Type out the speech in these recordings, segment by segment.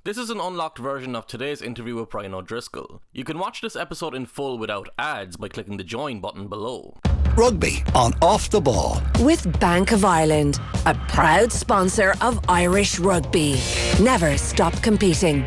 This is an unlocked version of today's interview with Brian O'Driscoll. You can watch this episode in full without ads by clicking the join button below. Rugby on Off the Ball. With Bank of Ireland, a proud sponsor of Irish rugby. Never stop competing.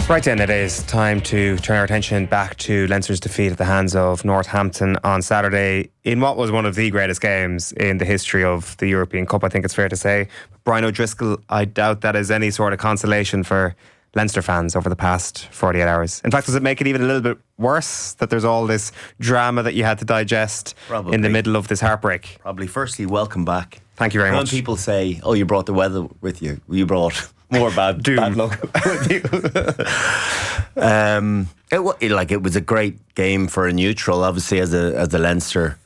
Right then, it is time to turn our attention back to Leinster's defeat at the hands of Northampton on Saturday in what was one of the greatest games in the history of the European Cup, I think it's fair to say. Brian O'Driscoll, I doubt that is any sort of consolation for Leinster fans over the past 48 hours. In fact, does it make it even a little bit worse that there's all this drama that you had to digest in the middle of this heartbreak? Probably. Firstly, welcome back. Thank you very much. When people say, oh, you brought the weather with you, you brought more bad luck with you. It was a great game for a neutral. Obviously, as a Leinster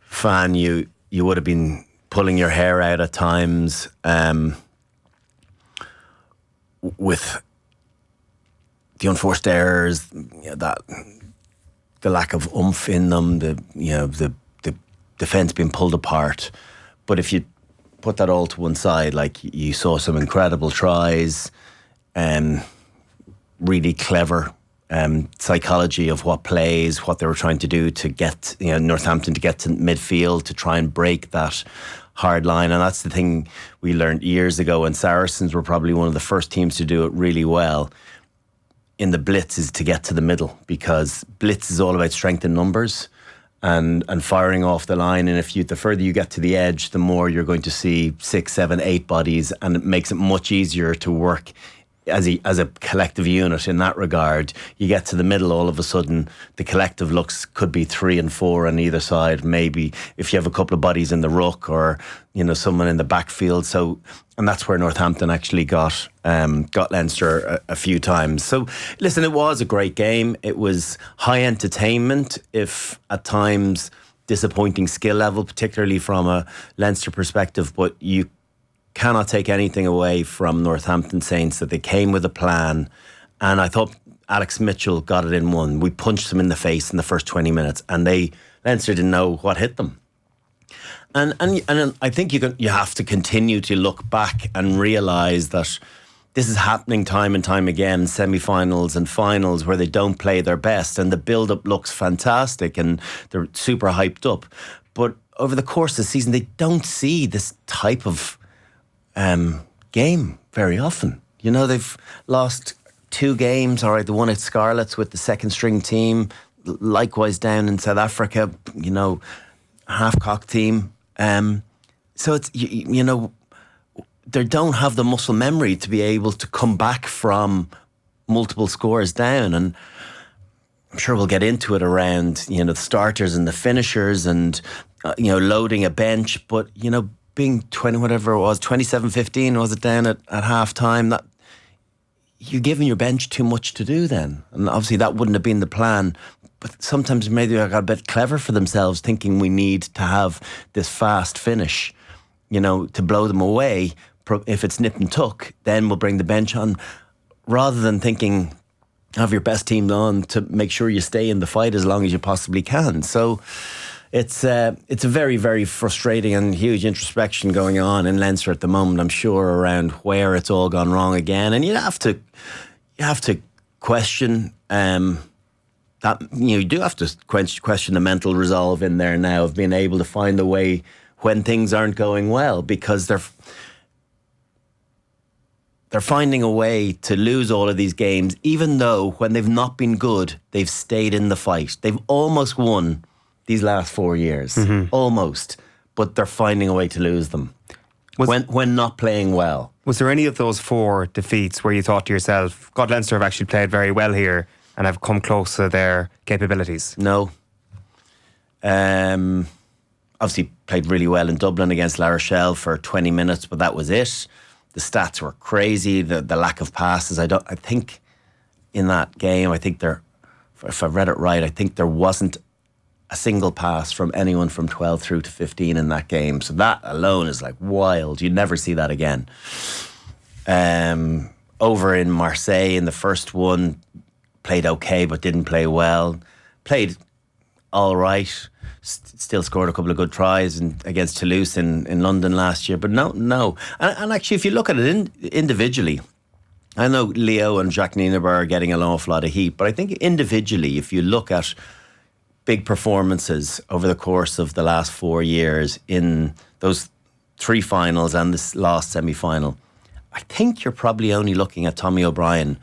fan, you would have been pulling your hair out at times with the unforced errors, that the lack of oomph in them, the defence being pulled apart. But if you put that all to one side, like, you saw some incredible tries, really clever psychology of what plays, what they were trying to do to get Northampton to get to midfield to try and break that hard line. And that's the thing we learned years ago, and Saracens were probably one of the first teams to do it really well in the blitz, is to get to the middle, because blitz is all about strength in numbers and firing off the line. And the further you get to the edge, the more you're going to see 6, 7, 8 bodies, and it makes it much easier to work as a collective unit in that regard. You get to the middle, all of a sudden the collective could be 3 and 4 on either side, maybe if you have a couple of bodies in the ruck or someone in the backfield. And that's where Northampton actually got Leinster a few times. So listen, it was a great game. It was high entertainment, if at times disappointing skill level, particularly from a Leinster perspective, but you cannot take anything away from Northampton Saints, that they came with a plan. And I thought Alex Mitchell got it in one. We punched them in the face in the first 20 minutes, and Leinster didn't know what hit them. And I think you have to continue to look back and realise that this is happening time and time again, semi-finals and finals, where they don't play their best, and the build-up looks fantastic and they're super hyped up. But over the course of the season, they don't see this type of game very often. They've lost 2 games. All right, they won at Scarlets with the second string team. Likewise down in South Africa, half-cock team. So it's, they don't have the muscle memory to be able to come back from multiple scores down. And I'm sure we'll get into it around, the starters and the finishers and, loading a bench. But, being 27-15 was it down at half time, that you're giving your bench too much to do then. And obviously that wouldn't have been the plan. But sometimes maybe they got a bit clever for themselves, thinking we need to have this fast finish, to blow them away. If it's nip and tuck, then we'll bring the bench on, rather than thinking, have your best team on to make sure you stay in the fight as long as you possibly can. So it's a very, very frustrating and huge introspection going on in Leinster at the moment, I'm sure, around where it's all gone wrong again. And you have to question that. You do have to question the mental resolve in there now of being able to find a way when things aren't going well, because they're finding a way to lose all of these games, even though when they've not been good, they've stayed in the fight. They've almost won these last 4 years, almost, but they're finding a way to lose them when not playing well. Was there any of those 4 defeats where you thought to yourself, God, Leinster have actually played very well here and have come close to their capabilities? No. Obviously played really well in Dublin against La Rochelle for 20 minutes, but that was it. The stats were crazy, the lack of passes. I think in that game, if I've read it right, I think there wasn't a single pass from anyone from 12 through to 15 in that game. So that alone is like wild. You'd never see that again. Over in Marseille in the first one, played okay but didn't play well. Played all right. Still scored a couple of good tries against Toulouse in London last year. But no. And actually, if you look at it individually, I know Leo and Jack Nienaber are getting an awful lot of heat, but I think individually, if you look at big performances over the course of the last 4 years in those 3 finals and this last semi-final, I think you're probably only looking at Tommy O'Brien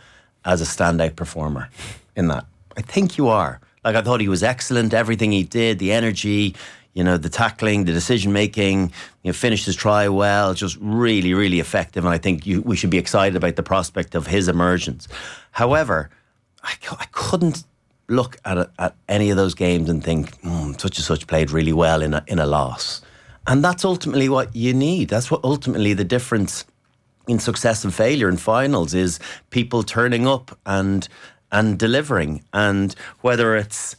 as a standout performer in that. I think you are. Like, I thought he was excellent, everything he did, the energy, the tackling, the decision-making, finished his try well, just really, really effective. And I think we should be excited about the prospect of his emergence. However, I couldn't look at any of those games and think, such and such played really well in a loss. And that's ultimately what you need. That's what ultimately the difference in success and failure in finals is, people turning up and delivering. And whether it's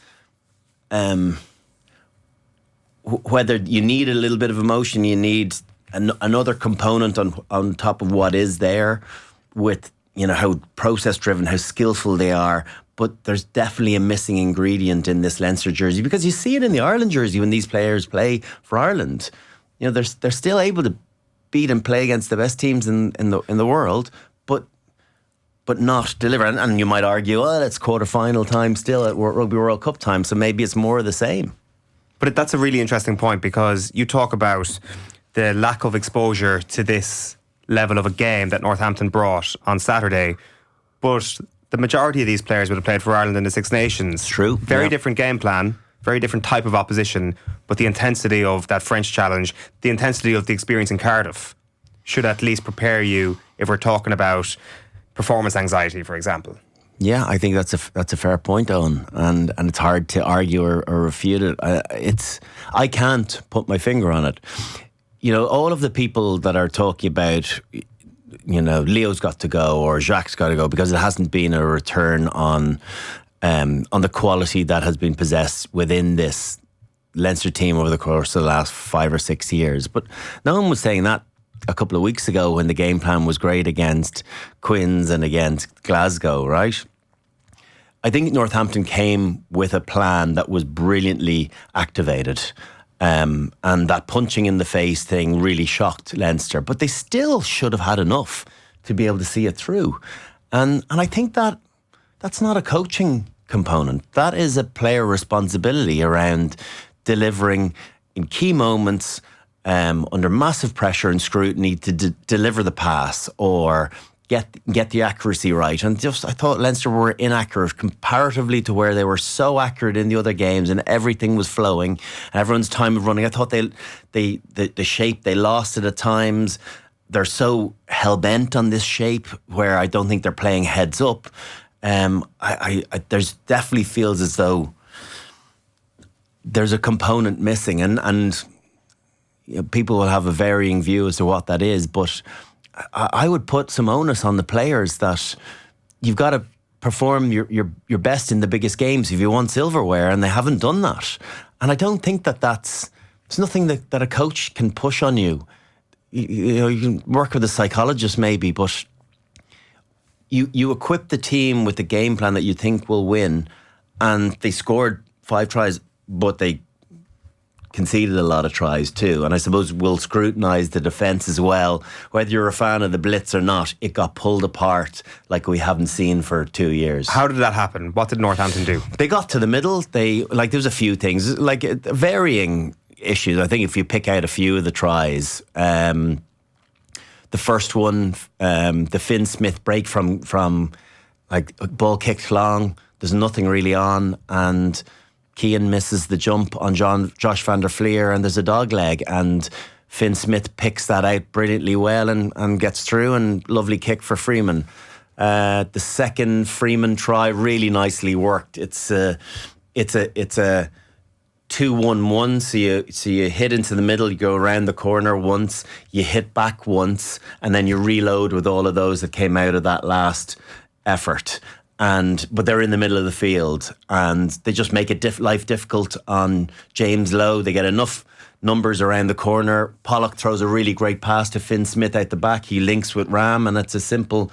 whether you need a little bit of emotion, you need another component on top of what is there, with how process driven, how skillful they are. But there's definitely a missing ingredient in this Leinster jersey, because you see it in the Ireland jersey when these players play for Ireland. They're still able to beat and play against the best teams in the world, but not deliver. And you might argue, it's quarter-final time still at Rugby World Cup time, so maybe it's more of the same. But that's a really interesting point, because you talk about the lack of exposure to this level of a game that Northampton brought on Saturday, but the majority of these players would have played for Ireland in the Six Nations. True. Very different game plan, very different type of opposition, but the intensity of that French challenge, the intensity of the experience in Cardiff should at least prepare you if we're talking about performance anxiety, for example. Yeah, I think that's a fair point, Owen, and it's hard to argue or refute it. I can't put my finger on it. All of the people that are talking about, Leo's got to go or Jacques got to go because it hasn't been a return on the quality that has been possessed within this Leinster team over the course of the last 5 or 6 years. But no one was saying that a couple of weeks ago when the game plan was great against Quins and against Glasgow, right? I think Northampton came with a plan that was brilliantly activated. And that punching in the face thing really shocked Leinster. But they still should have had enough to be able to see it through. And I think that's not a coaching component. That is a player responsibility around delivering in key moments, under massive pressure and scrutiny to deliver the pass or get the accuracy right. And I thought Leinster were inaccurate comparatively to where they were so accurate in the other games, and everything was flowing and everyone's time of running. I thought the shape they lost it at times. They're so hell-bent on this shape where I don't think they're playing heads up. There's definitely feels as though there's a component missing, and people will have a varying view as to what that is, but I would put some onus on the players that you've got to perform your best in the biggest games if you want silverware, and they haven't done that. And I don't think it's nothing that a coach can push on you. You can work with a psychologist maybe, but you equip the team with the game plan that you think will win, and they scored 5 tries, but they conceded a lot of tries too. And I suppose we'll scrutinise the defence as well. Whether you're a fan of the blitz or not, it got pulled apart like we haven't seen for 2 years. How did that happen? What did Northampton do? They got to the middle. There was a few things, like varying issues. I think if you pick out a few of the tries, the first one, the Finn Smith break from like a ball kicked long, there's nothing really on, and Cian misses the jump on Josh van der Fleer, and there's a dog leg, and Finn Smith picks that out brilliantly well and gets through, and lovely kick for Freeman. The second Freeman try really nicely worked. It's a 2-1-1, so you hit into the middle, you go around the corner once, you hit back once, and then you reload with all of those that came out of that last effort. But they're in the middle of the field, and they just make it life difficult on James Lowe. They get enough numbers around the corner. Pock throws a really great pass to Finn Smith out the back. He links with Ram, and it's a simple,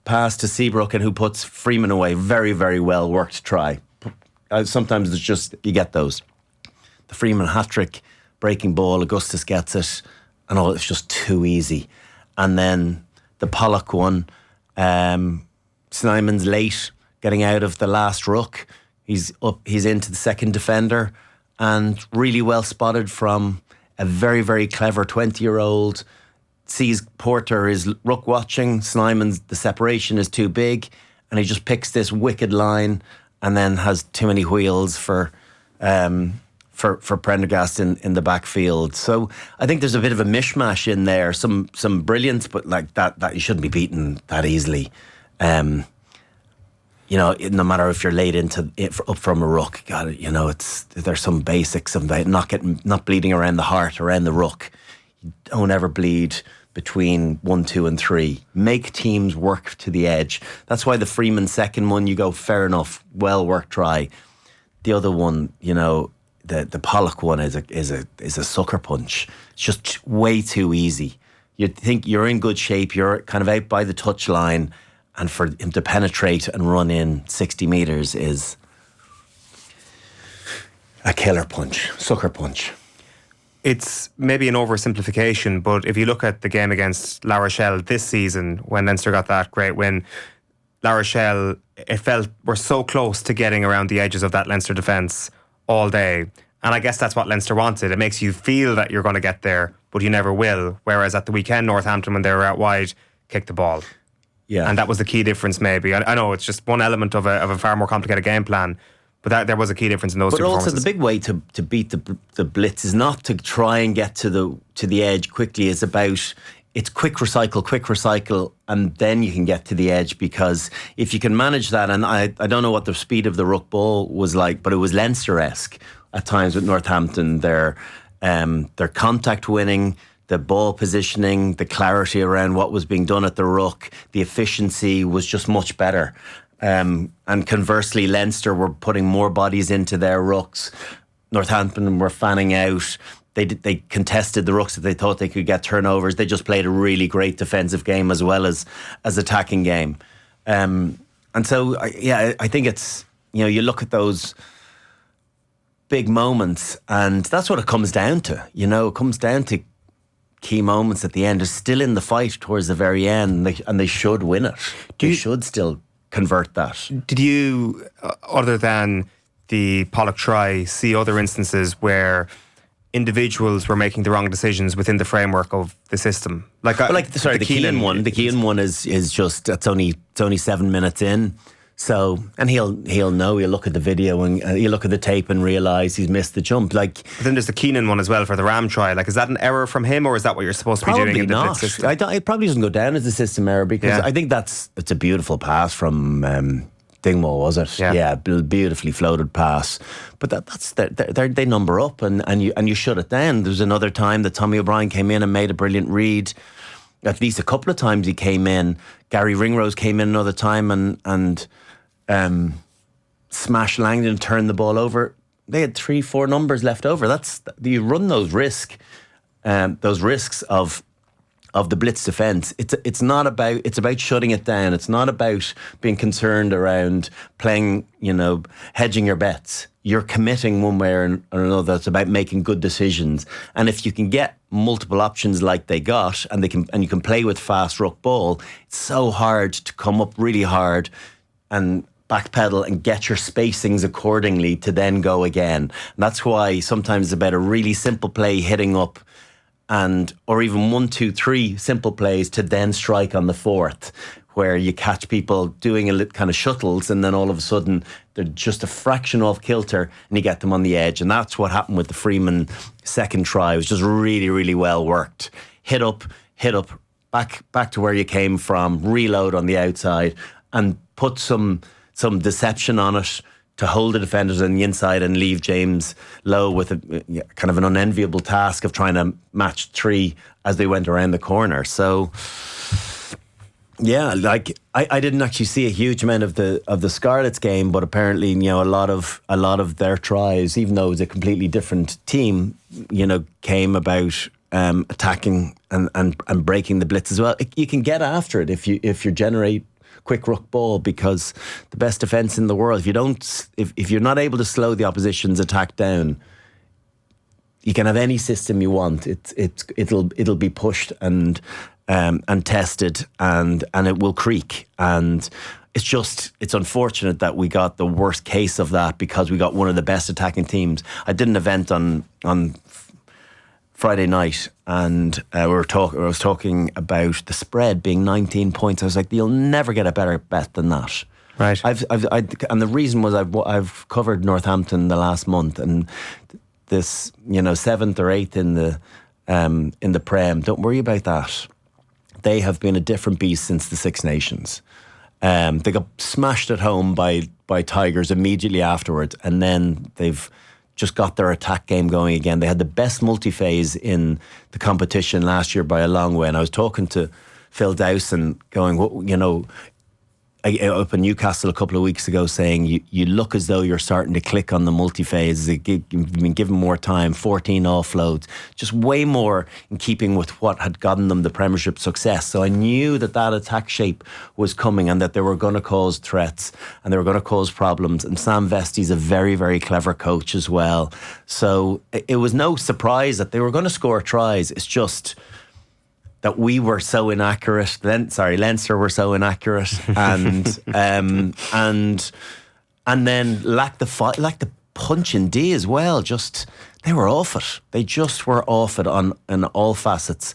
pass to Seabrook, and who puts Freeman away. Very, very well worked try. Sometimes it's just you get those. The Freeman hat-trick, breaking ball, Augustus gets it, and it's just too easy. And then the Pollock one. Snyman's late getting out of the last ruck. He's into the second defender, and really well spotted from a very, very clever 20-year-old. Sees Porter is ruck watching. Snyman's, the separation is too big, and he just picks this wicked line, and then has too many wheels for Prendergast in the backfield. So I think there's a bit of a mishmash in there. Some brilliance, but like that you shouldn't be beaten that easily. No matter if you're laid into it up from a ruck, there's some basics of not bleeding around the heart, around the ruck. You don't ever bleed between 1, 2 and 3. Make teams work to the edge. That's why the Freeman second one, you go, fair enough, well worked try. The other one, the Pollock one is a sucker punch. It's just way too easy. You think you're in good shape, you're kind of out by the touch line, and for him to penetrate and run in 60 metres is a killer punch, sucker punch. It's maybe an oversimplification, but if you look at the game against La Rochelle this season, when Leinster got that great win, La Rochelle, it felt we're so close to getting around the edges of that Leinster defence all day. And I guess that's what Leinster wanted. It makes you feel that you're going to get there, but you never will. Whereas at the weekend, Northampton, when they were out wide, kicked the ball. Yeah. And that was the key difference, maybe. I know it's just one element of a far more complicated game plan, but there was a key difference in those two performances. But also the big way to beat the blitz is not to try and get to the edge quickly. It's quick recycle, and then you can get to the edge, because if you can manage that, and I don't know what the speed of the ruck ball was like, but it was Leinster-esque at times with Northampton. Their contact winning, the ball positioning, the clarity around what was being done at the ruck, the efficiency was just much better. And conversely, Leinster were putting more bodies into their rucks. Northampton were fanning out. They contested the rucks that they thought they could get turnovers. They just played a really great defensive game as well as attacking game. And so, I think it's, you look at those big moments, and that's what it comes down to. It comes down to key moments at the end. They're still in the fight towards the very end, and they should win it. They should still convert that. Did you, other than the Pollock try, see other instances where individuals were making the wrong decisions within the framework of the system? The Keane one. The Keane one is just, it's only 7 minutes in. So, and he'll know. He'll look at the video and he'll look at the tape and realise he's missed the jump. But then there's the Keenan one as well for the Ram try. Is that an error from him, or is that what you're supposed to be doing in the blitz system? It probably doesn't go down as a system error, because I think it's a beautiful pass from Dingwall, was it? Yeah, beautifully floated pass. But they number up, and you shut it down. There's another time that Tommy O'Brien came in and made a brilliant read. At least a couple of times he came in. Gary Ringrose came in another time and smashed Langdon and turned the ball over. They had 3-4 numbers left over. You run those risks of the blitz defence. It's about shutting it down. It's not about being concerned around playing, hedging your bets. You're committing one way or another. It's about making good decisions. And if you can get multiple options like they got, and you can play with fast ruck ball, it's so hard to come up really hard and backpedal and get your spacings accordingly to then go again. And that's why sometimes it's about a really simple play hitting up, or even 1, 2, 3 simple plays to then strike on the fourth, where you catch people doing a kind of shuttles, and then all of a sudden they're just a fraction off kilter and you get them on the edge. And that's what happened with the Freeman second try. It was just really, really well worked. Hit up, back to where you came from, reload on the outside, and put some deception on it to hold the defenders on the inside and leave James Lowe with a kind of an unenviable task of trying to match 3 as they went around the corner. So, yeah, I didn't actually see a huge amount of the Scarlets game, but apparently, a lot of their tries, even though it was a completely different team, came about attacking and breaking the blitz as well. You can get after it if you generate quick ruck ball, because the best defence in the world, if you're not able to slow the opposition's attack down, you can have any system you want. It'll be pushed, and and tested, and it will creak. And it's unfortunate that we got the worst case of that, because we got one of the best attacking teams. I did an event on Friday night, and I was talking about the spread being 19 points. I was like, you'll never get a better bet than that. Right. And the reason was I've covered Northampton the last month, and this, 7th or 8th in the Prem. Don't worry about that. They have been a different beast since the Six Nations. They got smashed at home by Tigers immediately afterwards, and then they've just got their attack game going again. They had the best multi-phase in the competition last year by a long way. And I was talking to Phil Dowson, going, up in Newcastle a couple of weeks ago, saying you look as though you're starting to click on the multi-phase. You've been given more time, 14 offloads, just way more in keeping with what had gotten them the Premiership success. So I knew that attack shape was coming, and that they were going to cause threats and they were going to cause problems. And Sam Vesti's a very, very clever coach as well. So it was no surprise that they were going to score tries. It's just that we were so inaccurate. Leinster were so inaccurate, and then lacked the punch in D as well. They were off it. They just were off it in all facets,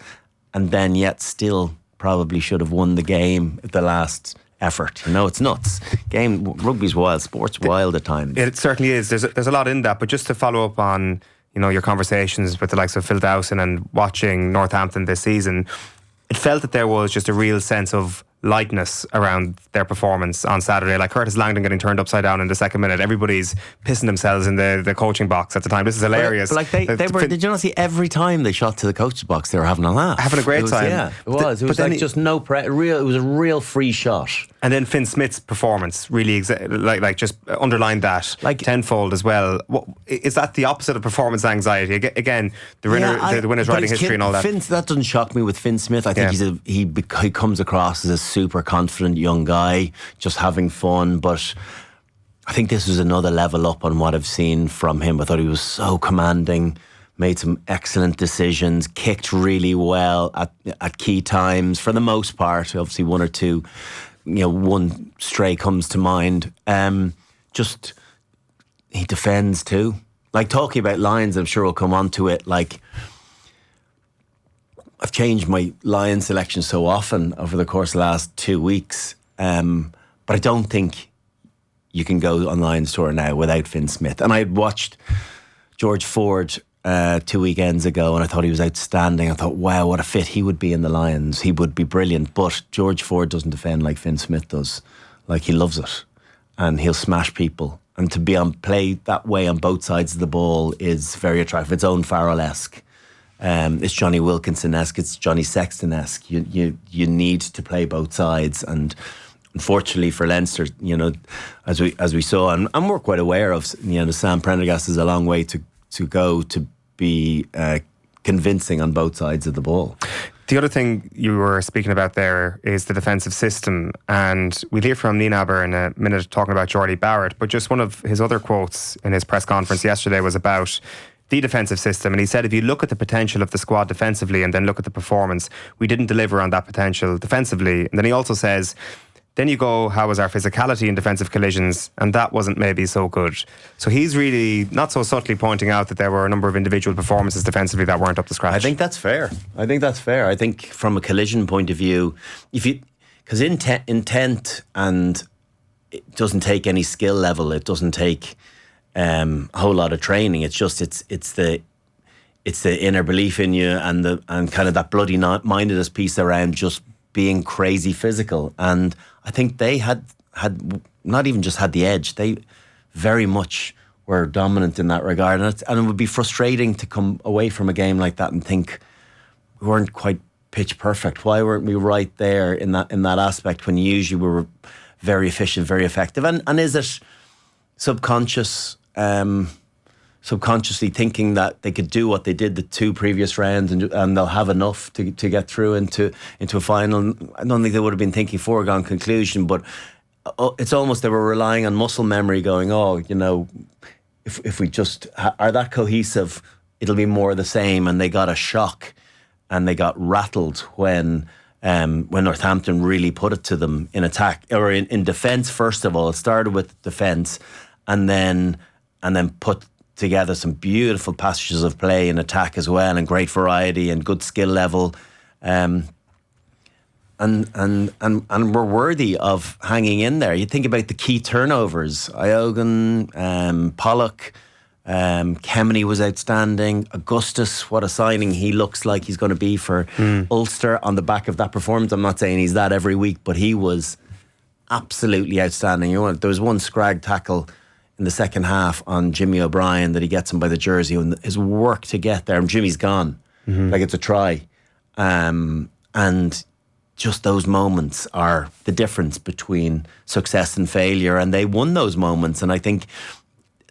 and then yet still probably should have won the game at the last effort. It's nuts. Rugby's wild. Sport's wild at times. It certainly is. There's a lot in that. But just to follow up on your conversations with the likes of Phil Dowson and watching Northampton this season, it felt that there was just a real sense of lightness around their performance on Saturday. Like Curtis Langdon getting turned upside down in the second minute. Everybody's pissing themselves in the coaching box at the time. This is hilarious. But they were. Did you not see every time they shot to the coach's box, they were having a laugh, having a great time? Yeah, it was. It was like just no real. It was a real free shot. And then Finn Smith's performance really just underlined that tenfold as well. Is that the opposite of performance anxiety? Again, the winner's writing history and all that. That doesn't shock me with Finn Smith. I think he comes across as a super confident young guy, just having fun. But I think this was another level up on what I've seen from him. I thought he was so commanding, made some excellent decisions, kicked really well at key times for the most part. Obviously one or two, one stray comes to mind. Just he defends too. Like, talking about Lions, I'm sure we'll come on to it. Like, I've changed my Lion selection so often over the course of the last 2 weeks, but I don't think you can go on Lions tour now without Finn Smith. And I watched George Ford 2 weekends ago, and I thought he was outstanding. I thought, wow, what a fit he would be in the Lions. He would be brilliant. But George Ford doesn't defend like Finn Smith does. Like, he loves it, and he'll smash people. And to be on play that way on both sides of the ball is very attractive. It's Owen Farrell-esque. It's Johnny Wilkinson-esque. It's Johnny Sexton-esque. You need to play both sides, and unfortunately for Leinster, as we saw, and we're quite aware of, Sam Prendergast is a long way to go to be convincing on both sides of the ball. The other thing you were speaking about there is the defensive system, and we'll hear from Nienaber in a minute talking about Jordie Barrett, but just one of his other quotes in his press conference yesterday was about the defensive system, and he said if you look at the potential of the squad defensively and then look at the performance, we didn't deliver on that potential defensively. And then he also says, then you go, how was our physicality in defensive collisions? And that wasn't maybe so good. So he's really not so subtly pointing out that there were a number of individual performances defensively that weren't up to scratch. I think that's fair. I think from a collision point of view, because intent, and it doesn't take any skill level, it doesn't take a whole lot of training. It's just it's the inner belief in you, and kind of that bloody mindedness piece around just being crazy physical. And I think they had not even just had the edge, they very much were dominant in that regard. And it would be frustrating to come away from a game like that and think we weren't quite pitch perfect. Why weren't we right there in that aspect when usually we were very efficient, very effective? And is it subconsciously thinking that they could do what they did the two previous rounds and they'll have enough to get through into a final? I don't think they would have been thinking foregone conclusion, but it's almost they were relying on muscle memory, going, if we just are that cohesive, it'll be more of the same. And they got a shock and they got rattled when when Northampton really put it to them in attack or in defence. First of all, it started with defence, and then put together some beautiful passages of play in attack as well, and great variety and good skill level. And we're worthy of hanging in there. You think about the key turnovers: Iogan, Pollock, Kemeny was outstanding. Augustus, what a signing he looks like he's going to be for Ulster on the back of that performance. I'm not saying he's that every week, but he was absolutely outstanding. There was one scrag tackle in the second half on Jimmy O'Brien that he gets him by the jersey, and his work to get there, and Jimmy's gone. Like, it's a try. And just those moments are the difference between success and failure, and they won those moments. And I think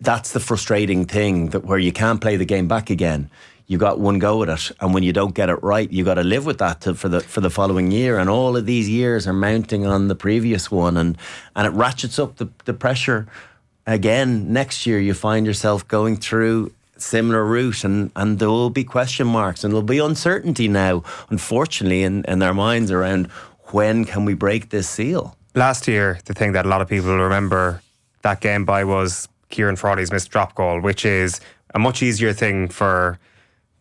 that's the frustrating thing, that where you can't play the game back again. You got one go at it, and when you don't get it right, you got to live with that for the following year. And all of these years are mounting on the previous one, and it ratchets up the pressure again. Next year, you find yourself going through similar route, and there will be question marks, and there'll be uncertainty now, unfortunately, in their minds around when can we break this seal. Last year, the thing that a lot of people will remember that game by was Kieran Frawley's missed drop goal, which is a much easier thing for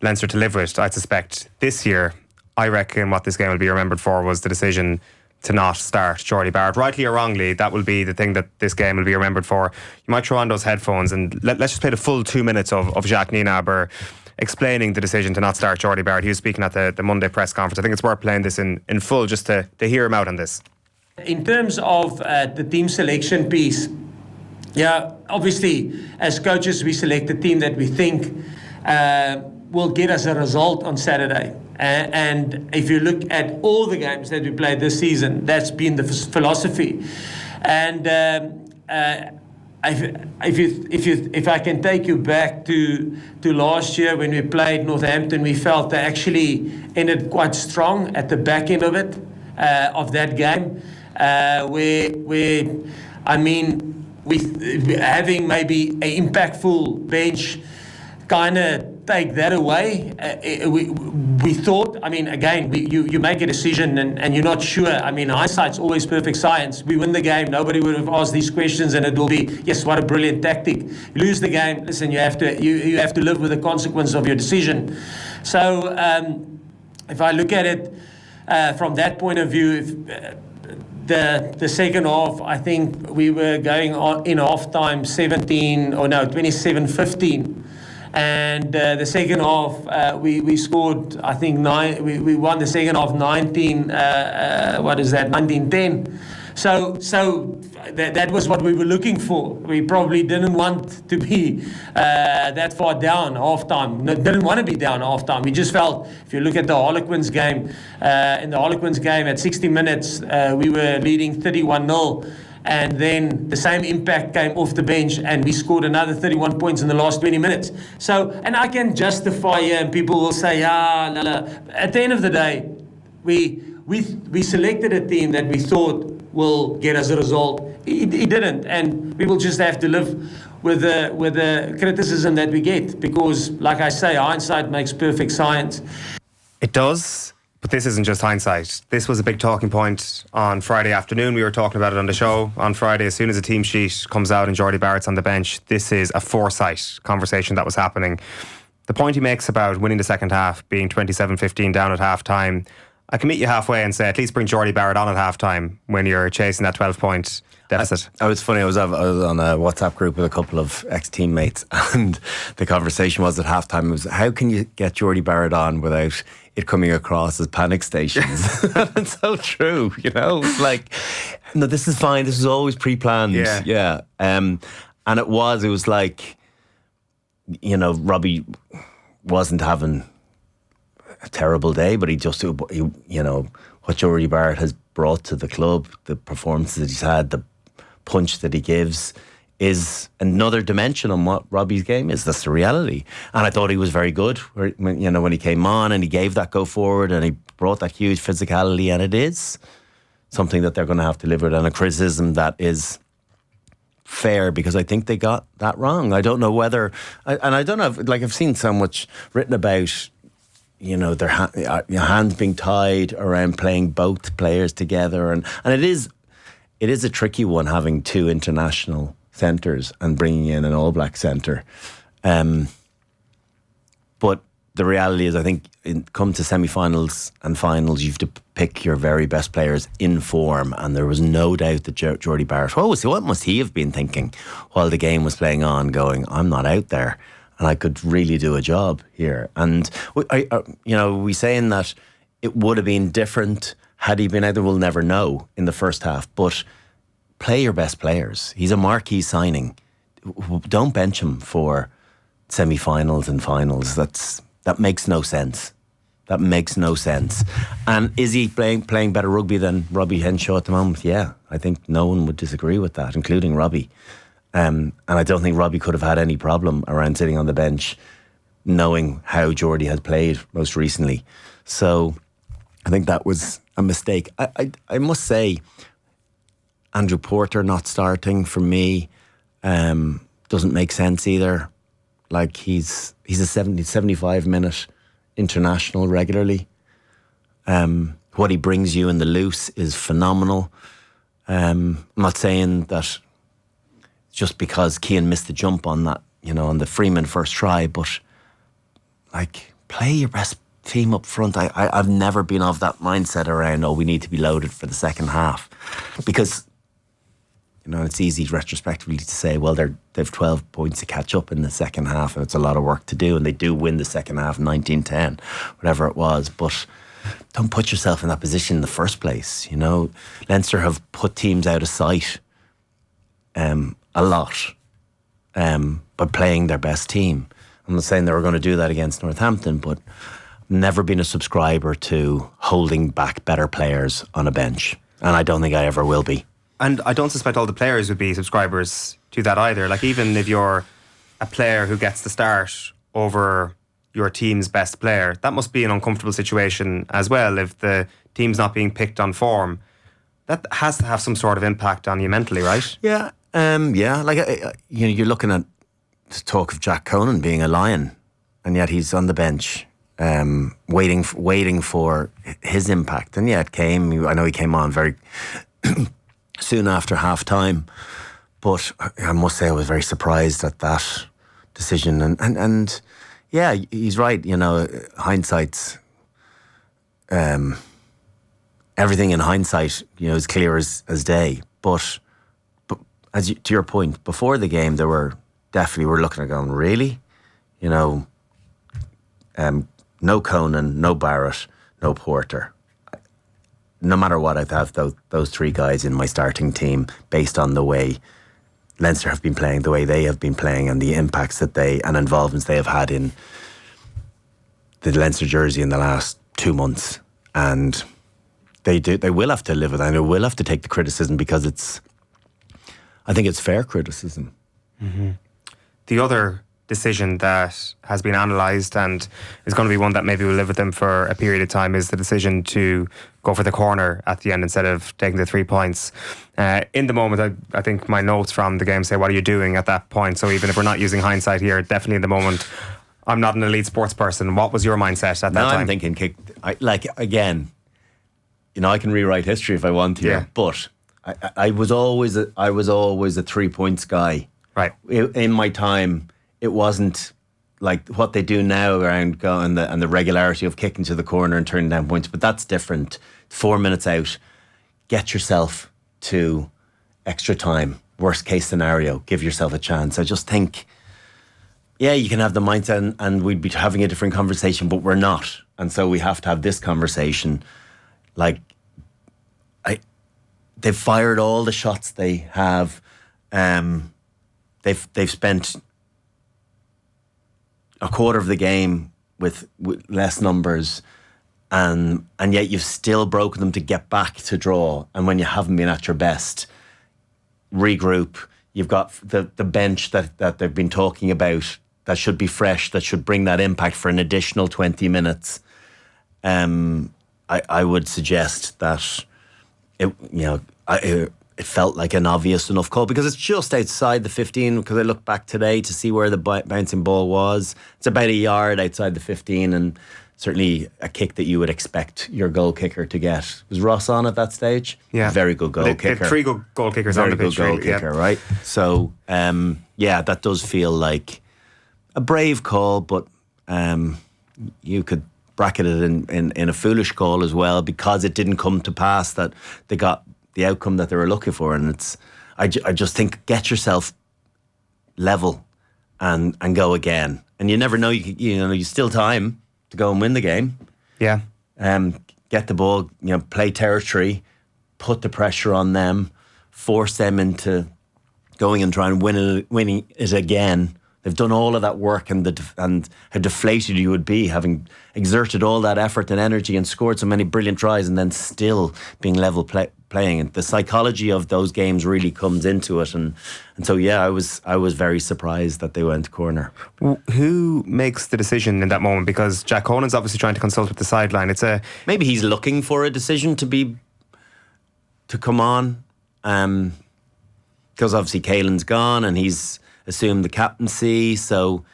Leinster to live with, I suspect. This year, I reckon what this game will be remembered for was the decision to not start Jordie Barrett. Rightly or wrongly, that will be the thing that this game will be remembered for. You might throw on those headphones and let's just play the full 2 minutes of Jacques Nienaber explaining the decision to not start Jordie Barrett. He was speaking at the Monday press conference. I think it's worth playing this in full just to hear him out on this. In terms of the team selection piece, yeah, obviously, as coaches, we select the team that we think will get us a result on Saturday. And if you look at all the games that we played this season, that's been the philosophy. And if I can take you back to last year when we played Northampton, we felt they actually ended quite strong at the back end of it, of that game, where I mean, with having maybe an impactful bench kind of take that away. We thought, I mean, again, you make a decision and you're not sure. I mean, hindsight's always perfect science. We win the game, nobody would have asked these questions, and it will be, yes, what a brilliant tactic. You lose the game, listen, you have to live with the consequence of your decision. So if I look at it from that point of view, the second half, I think we were going on in halftime 27-15. And the second half, we scored, I think, 9. We won the second half 19-10. So that was what we were looking for. We probably didn't want to be that far down halftime. Didn't want to be down halftime. We just felt, if you look at the Harlequins game, in the Harlequins game at 60 minutes, we were leading 31-0. And then the same impact came off the bench, and we scored another 31 points in the last 20 minutes. So, and I can justify here, and people will say, At the end of the day, we selected a team that we thought will get us a result. It didn't, and we will just have to live with the criticism that we get, because, like I say, hindsight makes perfect science. It does. But this isn't just hindsight. This was a big talking point on Friday afternoon. We were talking about it on the show on Friday. As soon as a team sheet comes out and Jordie Barrett's on the bench, this is a foresight conversation that was happening. The point he makes about winning the second half, being 27-15 down at half-time, I can meet you halfway and say at least bring Jordie Barrett on at half-time when you're chasing that 12-point deficit. I was funny. I was on a WhatsApp group with a couple of ex-teammates, and the conversation was at halftime. It was, how can you get Jordie Barrett on without it coming across as panic stations? It's so true, you know. It's like, no, this is fine. This is always pre-planned. Yeah. And it was like, you know, Robbie wasn't having a terrible day, but he, you know, what Jordie Barrett has brought to the club, the performances that he's had, the punch that he gives, is another dimension on what Robbie's game is. That's the reality. And I thought he was very good, you know, when he came on and he gave that go forward and he brought that huge physicality, and it is something that they're going to have to live with, and a criticism that is fair, because I think they got that wrong. I don't know whether, and I don't know, like, I've seen so much written about, their hands being tied around playing both players together, and it is a tricky one having two international centres and bringing in an All Black centre. But the reality is, I think, come to semi-finals and finals, you have to pick your very best players in form, and there was no doubt that Jordie Barrett, what must he have been thinking while the game was playing on, going, I'm not out there, and I could really do a job here. And we saying that it would have been different had he been out there, we'll never know in the first half, but play your best players. He's a marquee signing. Don't bench him for semi-finals and finals. That makes no sense. That makes no sense. And is he playing better rugby than Robbie Henshaw at the moment? Yeah, I think no one would disagree with that, including Robbie. And I don't think Robbie could have had any problem around sitting on the bench, knowing how Jordie had played most recently. So I think that was a mistake. I must say, Andrew Porter not starting for me doesn't make sense either. Like he's a 75 minute international regularly. What he brings you in the loose is phenomenal. I'm not saying that just because Cian missed the jump on that, on the Freeman first try, but like play your best team up front. I've never been of that mindset around, we need to be loaded for the second half, because it's easy retrospectively to say, well, they've 12 points to catch up in the second half, and it's a lot of work to do, and they do win the second half 19-10, whatever it was. But don't put yourself in that position in the first place. Leinster have put teams out of sight a lot by playing their best team. I'm not saying they were going to do that against Northampton, but never been a subscriber to holding back better players on a bench, and I don't think I ever will be. And I don't suspect all the players would be subscribers to that either. Like, even if you're a player who gets the start over your team's best player, that must be an uncomfortable situation as well. If the team's not being picked on form, that has to have some sort of impact on you mentally, right? Yeah, Like, you're looking at the talk of Jack Conan being a Lion, and yet he's on the bench, waiting for his impact. And yeah, it came. I know he came on very soon after half time, but I must say I was very surprised at that decision. And yeah, he's right. Hindsight's everything in hindsight, is clear as day. But to your point, before the game, we're looking at going, really, no Conan, no Barrett, no Porter. No matter what, I'd have those three guys in my starting team based on the way Leinster have been playing, the way they have been playing, and the impacts that and involvements they have had in the Leinster jersey in the last 2 months. And they will have to live with that, and they will have to take the criticism, because I think it's fair criticism. Mm-hmm. The other decision that has been analysed and is going to be one that maybe will live with them for a period of time is the decision to go for the corner at the end instead of taking the 3 points. In the moment, I think my notes from the game say, what are you doing at that point? So even if we're not using hindsight here, definitely in the moment, I'm not an elite sports person. What was your mindset at that time? I'm thinking again, I can rewrite history if I want to, yeah. But I was always a 3 points guy. Right. In my time, it wasn't like what they do now around going and the regularity of kicking to the corner and turning down points, but that's different. 4 minutes out, get yourself to extra time. Worst case scenario, give yourself a chance. I just think, yeah, you can have the mindset and we'd be having a different conversation, but we're not. And so we have to have this conversation. Like, they've fired all the shots they have. They've spent a quarter of the game with less numbers, and yet you've still broken them to get back to draw. And when you haven't been at your best, regroup. You've got the bench that they've been talking about that should be fresh, that should bring that impact for an additional 20 minutes. I would suggest that it felt like an obvious enough call, because it's just outside the 15, because I looked back today to see where the bouncing ball was. It's about a yard outside the 15, and certainly a kick that you would expect your goal kicker to get. Was Ross on at that stage? Yeah. Very good goal kicker. They 3 good goal kickers on the pitch. Very good goal kicker, right? So, that does feel like a brave call, but you could bracket it in a foolish call as well, because it didn't come to pass that they got the outcome that they were looking for. And I just think, get yourself level and go again. And you never know, you still time to go and win the game. Yeah. Get the ball, play territory, put the pressure on them, force them into going and trying winning it again. They've done all of that work, and how deflated you would be having exerted all that effort and energy and scored so many brilliant tries, and then still being level playing. And the psychology of those games really comes into it, and so I was very surprised that they went corner. Who makes the decision in that moment? Because Jack Conan's obviously trying to consult with the sideline. Maybe he's looking for a decision to come on, because obviously Caelan's gone and he's assumed the captaincy, so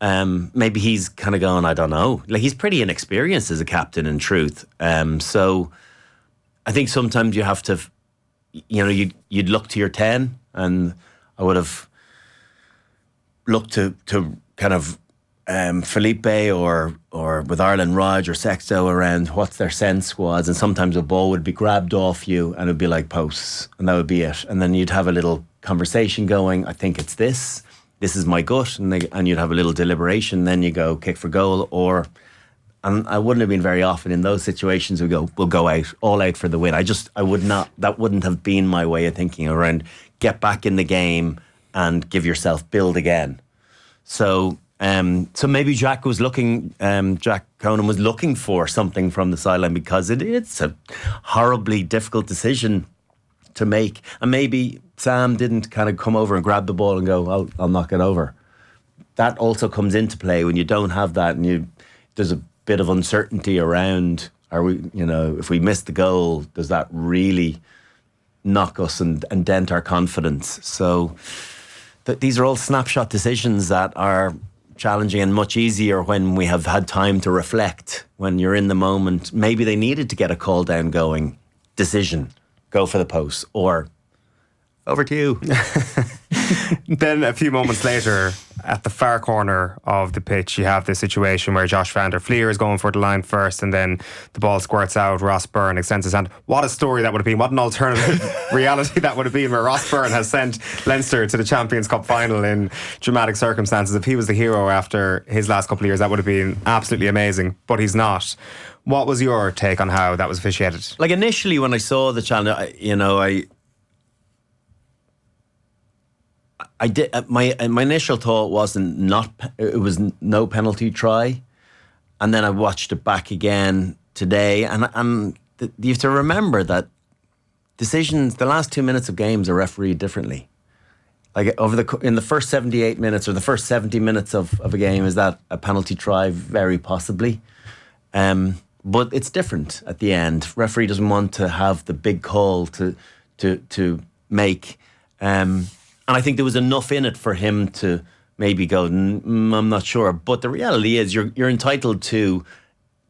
maybe he's kind of going, I don't know. Like, he's pretty inexperienced as a captain, in truth. So I think sometimes you have to, you'd look to your 10, and I would have looked to kind of Felipe or with Ireland, Raj or Sexto around what's their sense squads, and sometimes a ball would be grabbed off you and it would be like posts, and that would be it. And then you'd have a little conversation going, I think it's this is my gut, and you'd have a little deliberation, then you go kick for goal, and I wouldn't have been very often in those situations. We'll go out, all out for the win. That wouldn't have been my way of thinking around get back in the game and give yourself build again. So maybe Jack Conan was looking for something from the sideline, because it's a horribly difficult decision to make, and maybe Sam didn't kind of come over and grab the ball and go, I'll knock it over. That also comes into play when you don't have that, and there's a bit of uncertainty around, if we miss the goal, does that really knock us and dent our confidence? So these are all snapshot decisions that are challenging, and much easier when we have had time to reflect, when you're in the moment. Maybe they needed to get a call down going, decision, go for the post, or over to you. Then a few moments later, at the far corner of the pitch, you have this situation where Josh van der Fleer is going for the line first, and then the ball squirts out. Ross Byrne extends his hand. What a story that would have been. What an alternative reality that would have been, where Ross Byrne has sent Leinster to the Champions Cup final in dramatic circumstances. If he was the hero after his last couple of years, that would have been absolutely amazing, but he's not. What was your take on how that was officiated? Like, initially when I saw the challenge, I did. My initial thought was no penalty try, and then I watched it back again today, and you have to remember that decisions, the last 2 minutes of games are refereed differently. Like, in the first 78 minutes or the first 70 minutes of a game, is that a penalty try? Very possibly, but it's different at the end. Referee doesn't want to have the big call to make. And I think there was enough in it for him to maybe go, I'm not sure. But the reality is you're entitled to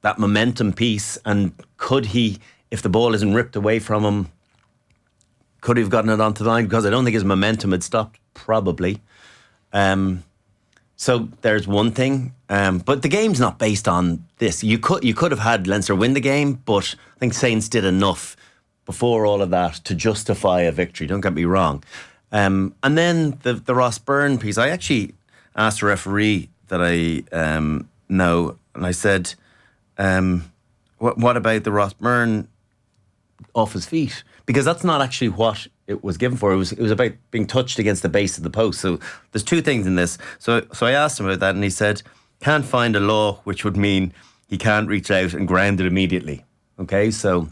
that momentum piece. And could he, if the ball isn't ripped away from him, could he have gotten it onto the line? Because I don't think his momentum had stopped, probably. So there's one thing. But the game's not based on this. You could have had Leinster win the game, but I think Saints did enough before all of that to justify a victory. Don't get me wrong. And then the Ross Byrne piece, I actually asked a referee that I know, and I said, what about the Ross Byrne off his feet? Because that's not actually what it was given for. It was about being touched against the base of the post. So there's two things in this. So I asked him about that, and he said, can't find a law which would mean he can't reach out and ground it immediately. Okay, so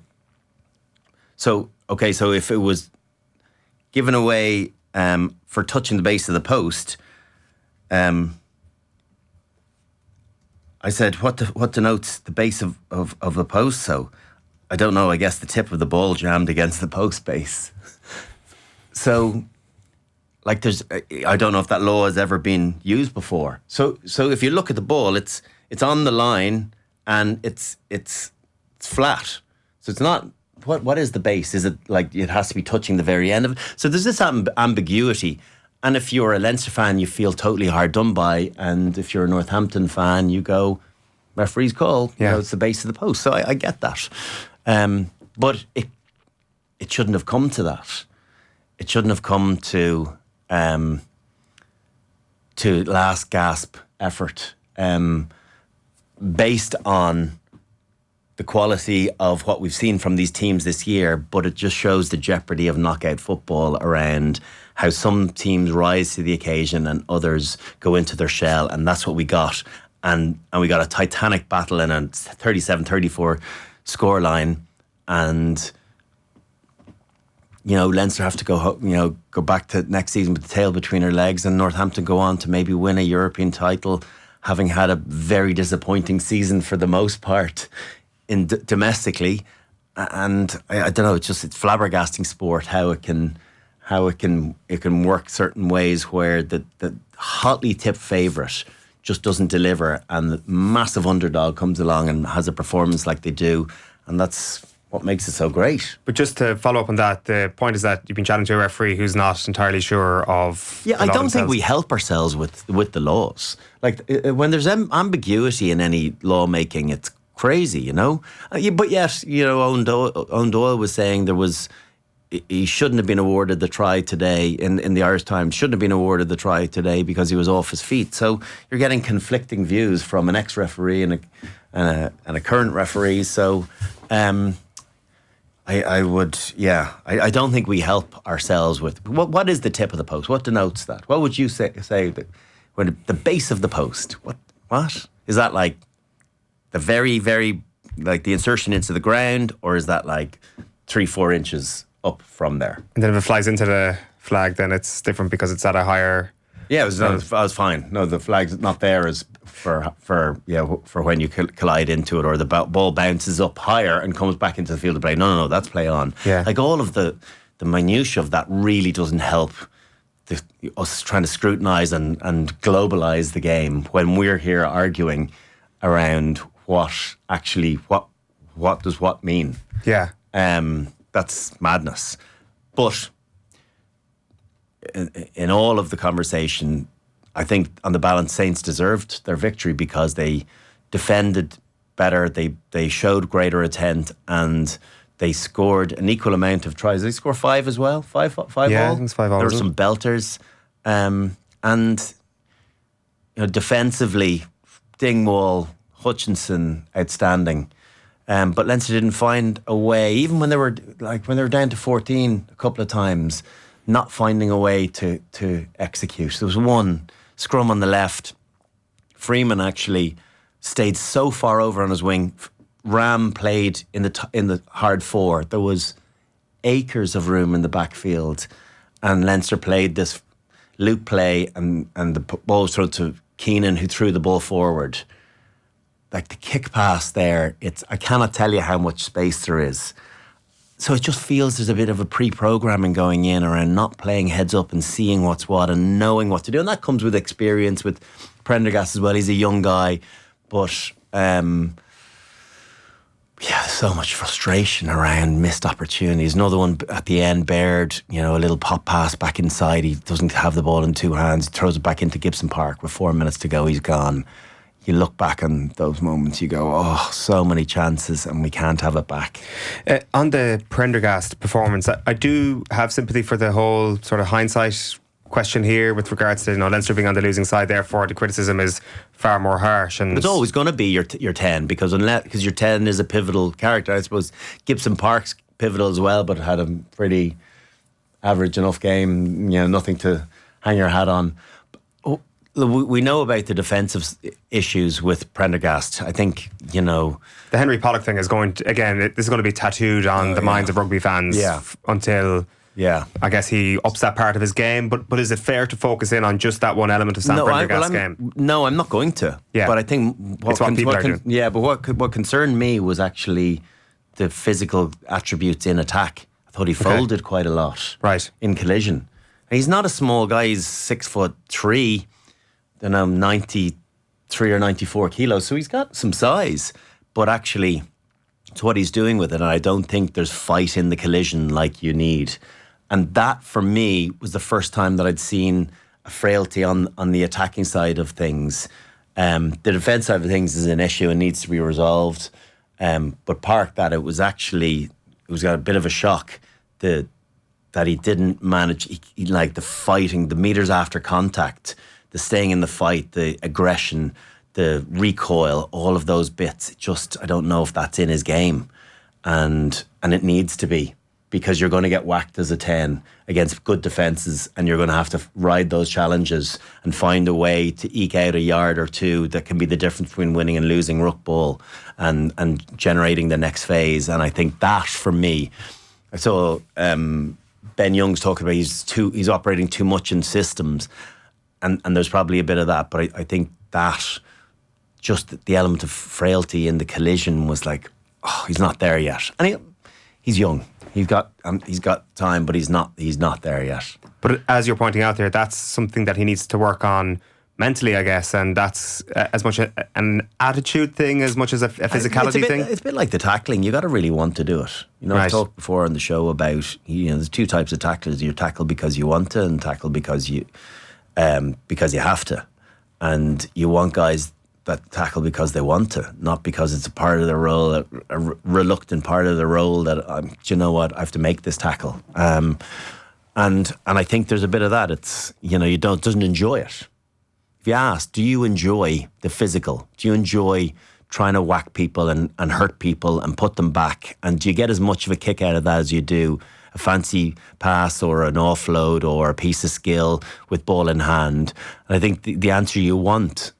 if it was given away for touching the base of the post, I said, what denotes the base of the post? So I don't know, I guess the tip of the ball jammed against the post base. So, like, I don't know if that law has ever been used before. So if you look at the ball, it's on the line, and it's flat. So it's not. What is the base? Is it like it has to be touching the very end of it? So there's this ambiguity. And if you're a Leinster fan, you feel totally hard done by. And if you're a Northampton fan, you go, referee's call. Yeah. You know, it's the base of the post. So I get that. But it shouldn't have come to that. It shouldn't have come to last gasp effort based on the quality of what we've seen from these teams this year, but it just shows the jeopardy of knockout football around how some teams rise to the occasion and others go into their shell, and that's what we got. And we got a titanic battle in a 37-34 scoreline, and Leinster have to go back to next season with the tail between their legs, and Northampton go on to maybe win a European title, having had a very disappointing season for the most part domestically. And I don't know, it's flabbergasting sport how it can work certain ways where the hotly tipped favourite just doesn't deliver, and the massive underdog comes along and has a performance like they do, and that's what makes it so great. But just to follow up on that, the point is that you've been chatting to a referee who's not entirely sure of. Yeah, I don't think we help ourselves with the laws. Like when there's ambiguity in any lawmaking, it's crazy, But yes, Owen Doyle was saying he shouldn't have been awarded the try today in the Irish Times. Shouldn't have been awarded the try today because he was off his feet. So you're getting conflicting views from an ex-referee and a current referee. So I don't think we help ourselves with what is the tip of the post? What denotes that? What would you say that when the base of the post? What is that, like the very, very, like the insertion into the ground, or is that like 3-4 inches up from there? And then if it flies into the flag, then it's different because it's at a higher. Yeah, I was fine. No, the flag's not there as for when you collide into it, or the ball bounces up higher and comes back into the field of play. No, that's play on. Yeah. Like all of the minutiae of that really doesn't help us trying to scrutinise and globalise the game when we're here arguing around what does what mean. Yeah. That's madness. But in all of the conversation, I think on the balance, Saints deserved their victory because they defended better, they showed greater intent, and they scored an equal amount of tries. They scored 5 as well, 5 yeah, all. I think it's 5 all. There were some belters, and defensively, Dingwall, Hutchinson, outstanding. But Leinster didn't find a way, even when they were down to 14 a couple of times, not finding a way to execute. There was one scrum on the left. Freeman actually stayed so far over on his wing. Ram played in the hard 4. There was acres of room in the backfield, and Leinster played this loop play, and the ball was thrown to Keenan, who threw the ball forward. Like the kick pass there, I cannot tell you how much space there is. So it just feels there's a bit of a pre-programming going in around not playing heads up and seeing what's what and knowing what to do. And that comes with experience with Prendergast as well. He's a young guy. But, there's so much frustration around missed opportunities. Another one at the end, Barrett, a little pop pass back inside. He doesn't have the ball in 2 hands. He throws it back into Gibson Park with 4 minutes to go. He's gone. You look back on those moments, you go, oh, so many chances, and we can't have it back. On the Prendergast performance, I do have sympathy for the whole sort of hindsight question here with regards to Leinster being on the losing side. Therefore, the criticism is far more harsh. And it's always going to be your 10 because your 10 is a pivotal character. I suppose Gibson Park's pivotal as well, but had a pretty average enough game. Nothing to hang your hat on. We know about the defensive issues with Prendergast. I think, the Henry Pollock thing is going to, again, this is going to be tattooed on the minds of rugby fans until, I guess he ups that part of his game. But is it fair to focus in on just that one element of Sam Prendergast's game? No, I'm not going to. Yeah. But I think what people are doing. Yeah, but what concerned me was actually the physical attributes in attack. I thought he folded quite a lot in collision. He's not a small guy. He's 6'3". 93 or 94 kilos, so he's got some size, but actually it's what he's doing with it, and I don't think there's fight in the collision like you need. And that, for me, was the first time that I'd seen a frailty on the attacking side of things. The defence side of things is an issue and needs to be resolved. But Park, that it was got a bit of a shock that he didn't manage, he like the fighting, the meters after contact, the staying in the fight, the aggression, the recoil, all of those bits. I don't know if that's in his game. And it needs to be, because you're going to get whacked as a 10 against good defences, and you're going to have to ride those challenges and find a way to eke out a yard or two that can be the difference between winning and losing ruck ball and generating the next phase. And I think that, for me, I saw Ben Young's talking about he's operating too much in systems, and there's probably a bit of that, but I think that just the element of frailty in the collision was like, oh, he's not there yet. And he's young. He's got time, but he's not there yet. But as you're pointing out there, that's something that he needs to work on mentally, I guess, and that's as much an attitude thing as much as a physicality thing. It's a bit like the tackling. You got to really want to do it. Right. I've talked before on the show about there's two types of tacklers. You tackle because you want to, and tackle because you have to. And you want guys that tackle because they want to, not because it's a part of their role, a reluctant part of the role that, do you know what, I have to make this tackle. And I think there's a bit of that. It's, doesn't enjoy it. If you ask, do you enjoy the physical? Do you enjoy trying to whack people and hurt people and put them back? And do you get as much of a kick out of that as you do a fancy pass or an offload or a piece of skill with ball in hand? And I think the answer you want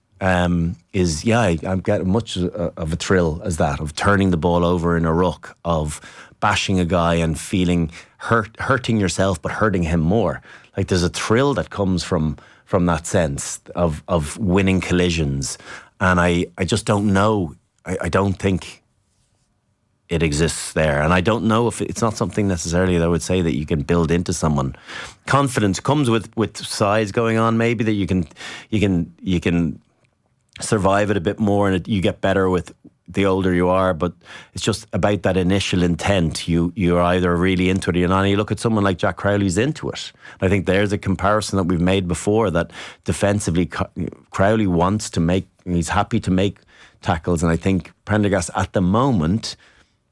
is, I'm getting much of a thrill as that, of turning the ball over in a ruck, of bashing a guy and feeling hurting yourself but hurting him more. Like, there's a thrill that comes from that sense of winning collisions. And I just don't know. I don't think it exists there. And I don't know if it's not something necessarily that I would say that you can build into someone. Confidence comes with size going on, maybe, that you can survive it a bit more, and you get better with the older you are. But it's just about that initial intent. You're either really into it or you're not. And you look at someone like Jack Crowley's into it. I think there's a comparison that we've made before, that defensively Crowley wants to make, he's happy to make tackles, and I think Prendergast at the moment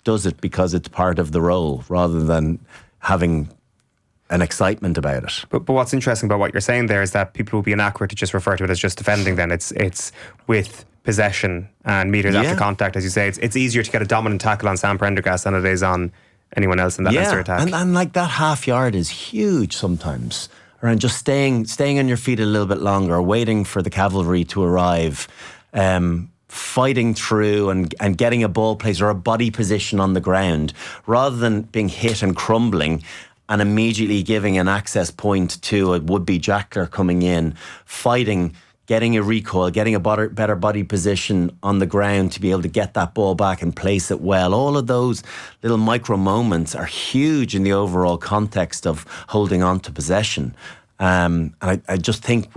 does it because it's part of the role rather than having an excitement about it. But what's interesting about what you're saying there is that people will be inaccurate to just refer to it as just defending. Then it's with possession and meters after contact, as you say. It's easier to get a dominant tackle on Sam Prendergast than it is on anyone else in that Leinster attack. And like that half yard is huge sometimes, around just staying on your feet a little bit longer, waiting for the cavalry to arrive, fighting through and getting a ball place or a body position on the ground, rather than being hit and crumbling and immediately giving an access point to a would-be jackler coming in, fighting, getting a recoil, getting a better body position on the ground to be able to get that ball back and place it well. All of those little micro moments are huge in the overall context of holding on to possession. And I just think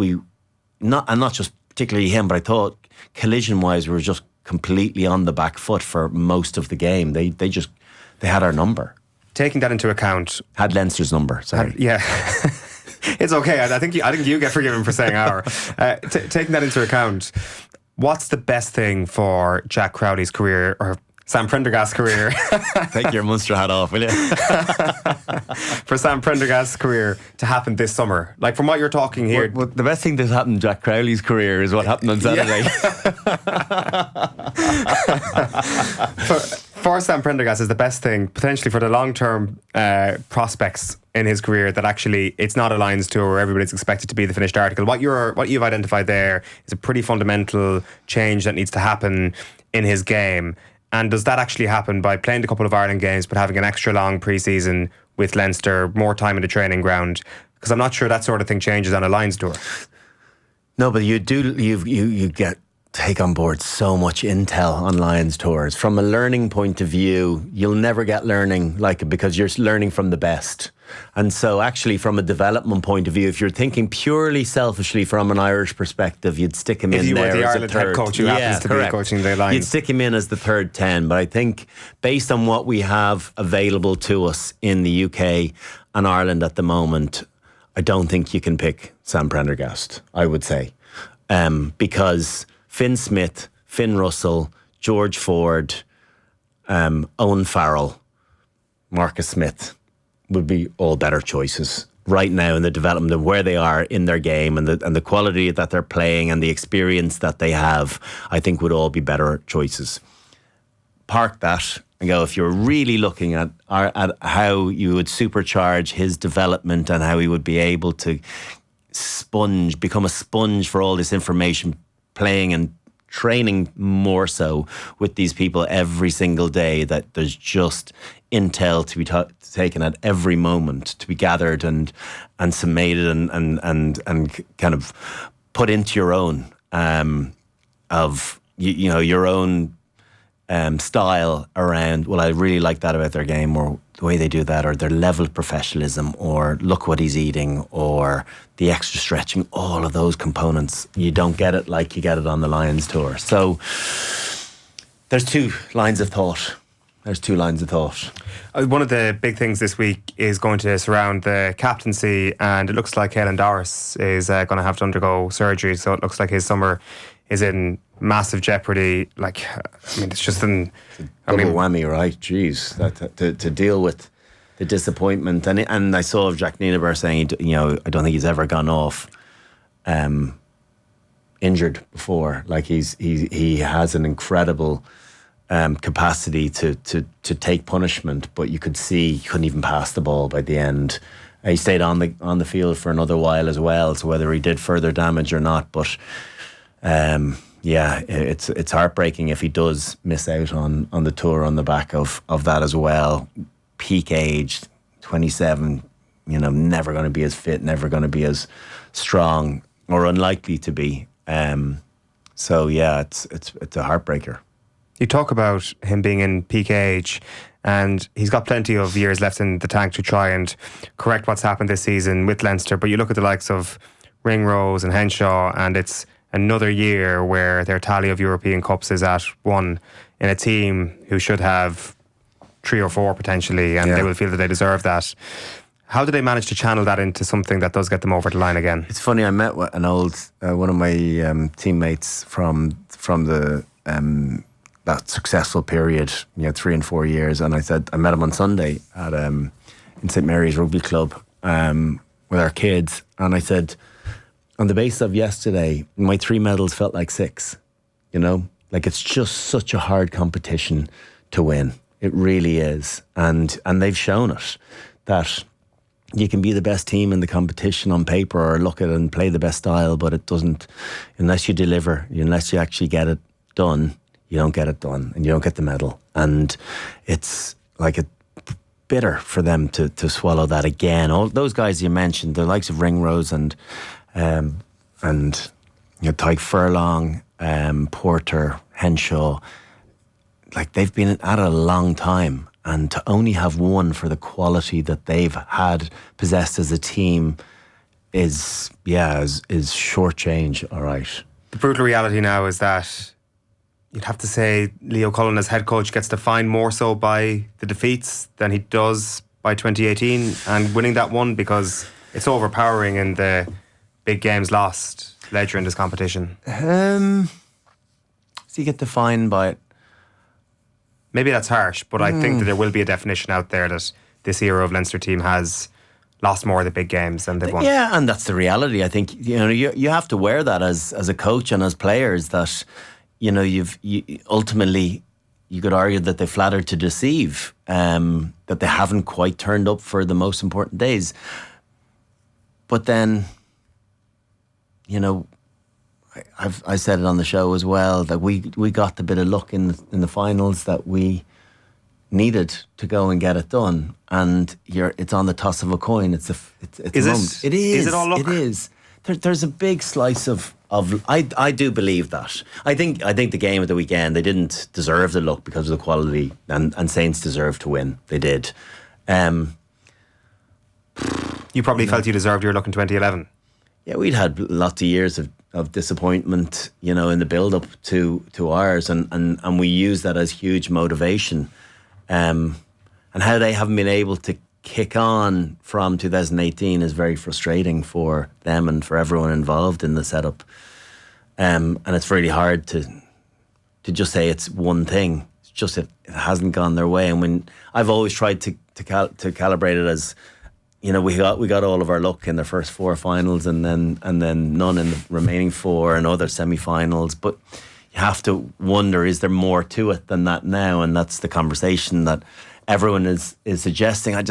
not just particularly him, but I thought collision-wise we were just completely on the back foot for most of the game. They had our number. Taking that into account, had Leinster's number. Sorry. It's okay. I think you get forgiven for saying our. Taking that into account, what's the best thing for Jack Crowley's career, or Sam Prendergast's career? Take your Munster hat off, will you? For Sam Prendergast's career to happen this summer, like from what you're talking here. Well, the best thing that's happened in Jack Crowley's career is what happened on Saturday. For Sam Prendergast is the best thing potentially for the long-term prospects in his career, that actually it's not a Lions tour where everybody's expected to be the finished article. What you've identified there is a pretty fundamental change that needs to happen in his game. And does that actually happen by playing a couple of Ireland games but having an extra long pre-season with Leinster, more time in the training ground? Because I'm not sure that sort of thing changes on a Lions tour. No, but you do. You get take on board so much intel on Lions tours. From a learning point of view, you'll never get learning like it because you're learning from the best. And so actually from a development point of view, if you're thinking purely selfishly from an Irish perspective, you'd stick him in there as a third. If you were the Ireland head coach who happens to be coaching the Lions. You'd stick him in as the third 10. But I think based on what we have available to us in the UK and Ireland at the moment, I don't think you can pick Sam Prendergast, I would say. Because Finn Smith, Finn Russell, George Ford, Owen Farrell, Marcus Smith would be all better choices right now in the development of where they are in their game and the quality that they're playing and the experience that they have. I think would all be better choices. Park that and go, if you're really looking at how you would supercharge his development and how he would be able to become a sponge for all this information, playing and training more so with these people every single day, that there's just intel to be taken at every moment, to be gathered and summated and kind of put into your own your own style around, well, I really like that about their game, or the way they do that, or their level of professionalism, or look what he's eating, or the extra stretching, all of those components. You don't get it like you get it on the Lions tour. So there's two lines of thought. One of the big things this week is going to surround the captaincy, and it looks like Caelan Doris is going to have to undergo surgery, so it looks like his summer is in massive jeopardy. Like, I mean, it's just double whammy, right? Jeez, to deal with the disappointment, and I saw Jack Nienaber saying, I don't think he's ever gone off injured before. Like he has an incredible capacity to take punishment, but you could see he couldn't even pass the ball by the end. He stayed on the field for another while as well, so whether he did further damage or not, but it's heartbreaking if he does miss out on the tour on the back of that as well. Peak age, 27, never going to be as fit, never going to be as strong, or unlikely to be. So yeah, it's a heartbreaker. You talk about him being in peak age, and he's got plenty of years left in the tank to try and correct what's happened this season with Leinster. But you look at the likes of Ringrose and Henshaw, and it's another year where their tally of European Cups is at 1 in a team who should have 3 or 4 potentially, and they will feel that they deserve that. How do they manage to channel that into something that does get them over the line again? It's funny, I met an old one of my teammates from the that successful period, 3 and 4 years, and I met him on Sunday at in St Mary's Rugby Club with our kids, and I said, on the basis of yesterday, my 3 medals felt like 6. Like it's just such a hard competition to win. It really is, and they've shown it that you can be the best team in the competition on paper, or look at it and play the best style, but it doesn't, unless you deliver, unless you actually get it done, you don't get it done, and you don't get the medal. And it's like a bitter for them to swallow that again. All those guys you mentioned, the likes of Ringrose and Tyke Furlong, Porter, Henshaw, like they've been at it a long time, and to only have one for the quality that they've possessed as a team is short change. All right. The brutal reality now is that you'd have to say Leo Cullen as head coach gets defined more so by the defeats than he does by 2018 and winning that one, because it's overpowering in the big games lost ledger in this competition. So you get defined by it. Maybe that's harsh, but I think that there will be a definition out there that this era of Leinster team has lost more of the big games than they've won. Yeah, and that's the reality. I think you have to wear that as a coach and as players, that ultimately you could argue that they flattered to deceive, that they haven't quite turned up for the most important days. But then, I said it on the show as well, that we got the bit of luck in the finals that we needed to go and get it done, and it's on the toss of a coin. It's a moment. It is. Is it all luck? It is. there's a big slice of I do believe that. I think the game of the weekend, they didn't deserve the luck because of the quality, and Saints deserved to win. They did. You probably felt you deserved your luck in 2011. Yeah, we'd had lots of years of disappointment, in the build-up to ours, and we used that as huge motivation. And how they haven't been able to kick on from 2018 is very frustrating for them and for everyone involved in the setup. And it's really hard to just say it's one thing. It's just it hasn't gone their way. And when I've always tried to calibrate it as, we got all of our luck in the first 4 finals, and then none in the remaining 4 and other semi-finals. But you have to wonder, is there more to it than that now? And that's the conversation that everyone is suggesting. I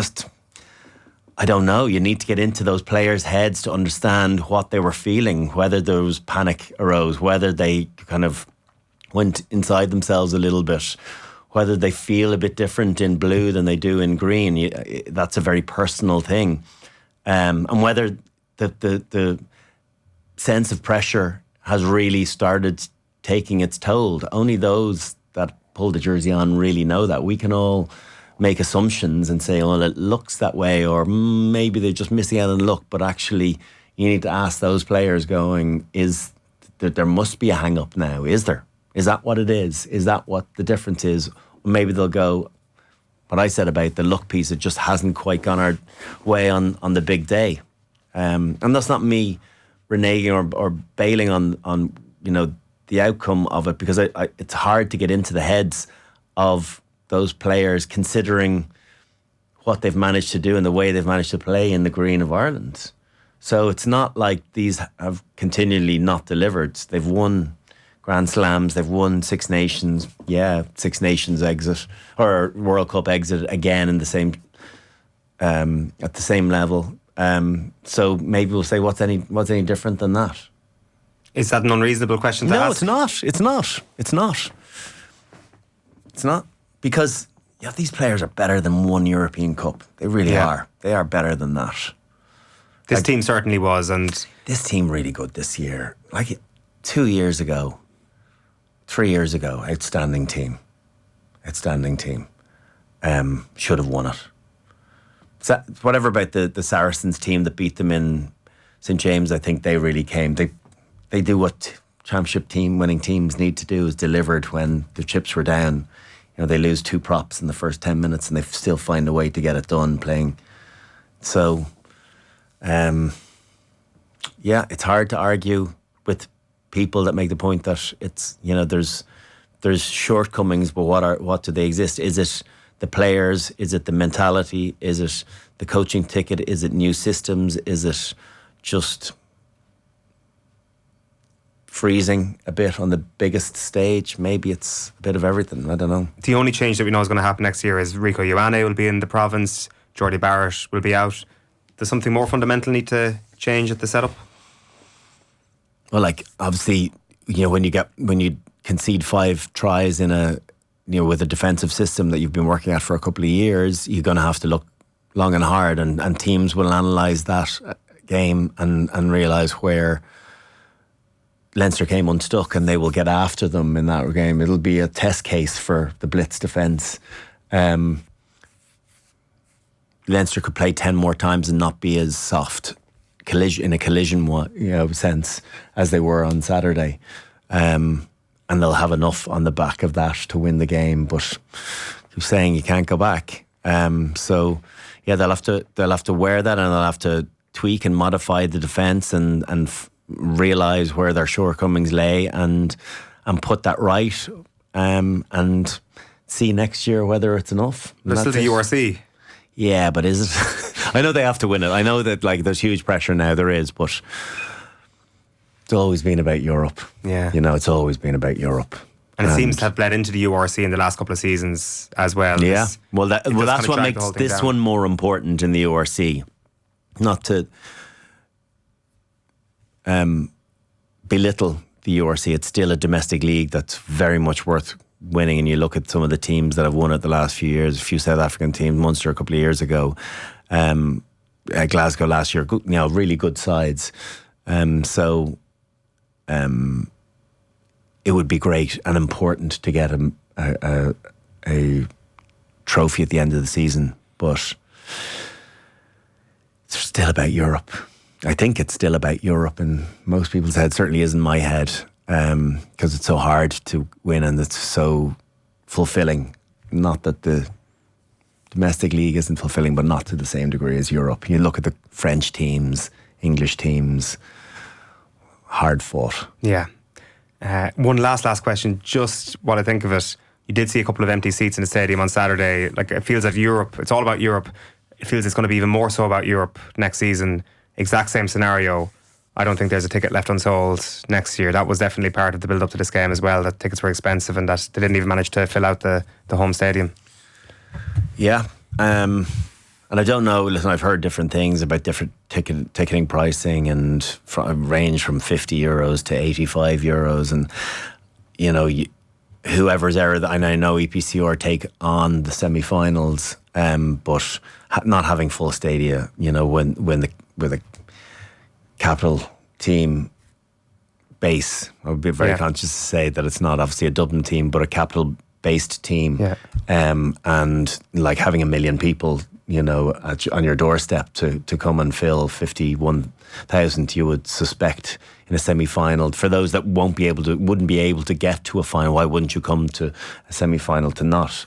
don't know. You need to get into those players' heads to understand what they were feeling, whether there was panic arose, whether they kind of went inside themselves a little bit, whether they feel a bit different in blue than they do in green. That's a very personal thing. And whether the sense of pressure has really started taking its toll. Only those that pull the jersey on really know that. We can all make assumptions and say, well, it looks that way, or maybe they're just missing out on luck. But actually, you need to ask those players going, is that there must be a hang-up now? Is there? Is that what it is? Is that what the difference is? Or maybe they'll go, what I said about the luck piece, it just hasn't quite gone our way on the big day. And that's not me reneging or bailing on the outcome of it, because it's hard to get into the heads of those players, considering what they've managed to do and the way they've managed to play in the green of Ireland. So it's not like these have continually not delivered. They've won Grand Slams, they've won Six Nations. Yeah, Six Nations exit, or World Cup exit again in the same at the same level. So maybe we'll say, what's any different than that? Is that an unreasonable question to ask? No, it's not. It's not. Because these players are better than one European Cup. They really are. They are better than that. This team certainly was, and this team really good this year. Like 2 years ago, 3 years ago, outstanding team. Should have won it. So, whatever about the Saracens team that beat them in St James, I think they really came. They do what championship winning teams need to do, is delivered when the chips were down. They lose 2 props in the first 10 minutes and they still find a way to get it done playing. So, it's hard to argue with people that make the point that it's, there's shortcomings, but what do they exist? Is it the players? Is it the mentality? Is it the coaching ticket? Is it new systems? Is it just freezing a bit on the biggest stage? Maybe it's a bit of everything. I don't know. The only change that we know is going to happen next year is Rico Ioane will be in the province, Jordie Barrett will be out. Does something more fundamental need to change at the setup? Well, obviously, when you concede 5 tries in with a defensive system that you've been working at for a couple of years, you're going to have to look long and hard, and teams will analyse that game and realise where Leinster came unstuck, and they will get after them in that game. It'll be a test case for the blitz defence. Leinster could play 10 more times and not be as soft in a collision sense as they were on Saturday, and they'll have enough on the back of that to win the game. But you're saying you can't go back. So they'll have to wear that, and they'll have to tweak and modify the defence and realise where their shortcomings lay and put that right, and see next year whether it's enough. There's still the URC. Yeah, but is it? I know they have to win it. I know that there's huge pressure now. There is, but it's always been about Europe. Yeah, it's always been about Europe. And it seems to have bled into the URC in the last couple of seasons as well. Yeah, that's what makes this one more important in the URC. Not to belittle the URC, it's still a domestic league that's very much worth winning. And you look at some of the teams that have won it the last few years, a few South African teams, Munster a couple of years ago, Glasgow last year, really good sides. So it would be great and important to get a trophy at the end of the season, but it's still about Europe. I think it's still about Europe in most people's head. Certainly is in my head, because it's so hard to win and it's so fulfilling. Not that the domestic league isn't fulfilling, but not to the same degree as Europe. You look at the French teams, English teams, hard fought. Yeah. One last question, just what I think of it. You did see a couple of empty seats in the stadium on Saturday. Like, it feels that Europe, it's all about Europe. It feels it's going to be even more so about Europe next season. Exact same scenario. I don't think there's a ticket left unsold next year. That was definitely part of the build up to this game as well, that tickets were expensive and that they didn't even manage to fill out the home stadium. Yeah. And I don't know, listen, I've heard different things about different ticketing pricing and range from €50 to €85. And, you know, whoever's error, and I know EPCR take on the semi-finals, but not having full stadia, you know, with a capital team base, I would be very conscious to say that it's not obviously a Dublin team, but a capital based team. Yeah. And like having 1 million people, you know, on your doorstep to come and fill 51,000, you would suspect in a semi-final. For those that wouldn't be able to get to a final, why wouldn't you come to a semi-final? To not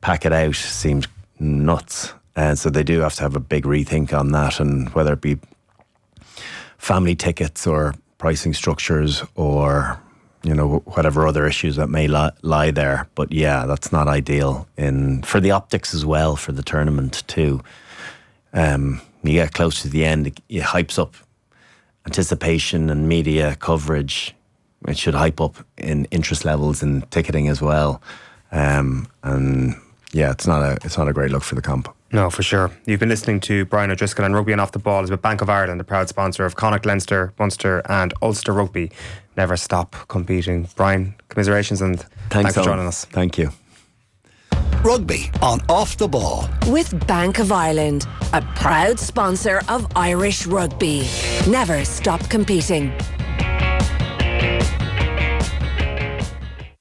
pack it out seems nuts. And so they do have to have a big rethink on that, and whether it be family tickets or pricing structures or, you know, whatever other issues that may lie there. But yeah, that's not ideal for the optics as well, for the tournament too. You get close to the end, it hypes up anticipation and media coverage. It should hype up in interest levels in ticketing as well. And yeah, it's not a great look for the comp. No, for sure. You've been listening to Brian O'Driscoll, and Rugby and Off the Ball is with Bank of Ireland, the proud sponsor of Connacht, Leinster, Munster and Ulster Rugby. Never stop competing. Brian, commiserations, and thanks for joining us. Thank you. Rugby on Off the Ball. With Bank of Ireland, a proud sponsor of Irish Rugby. Never stop competing.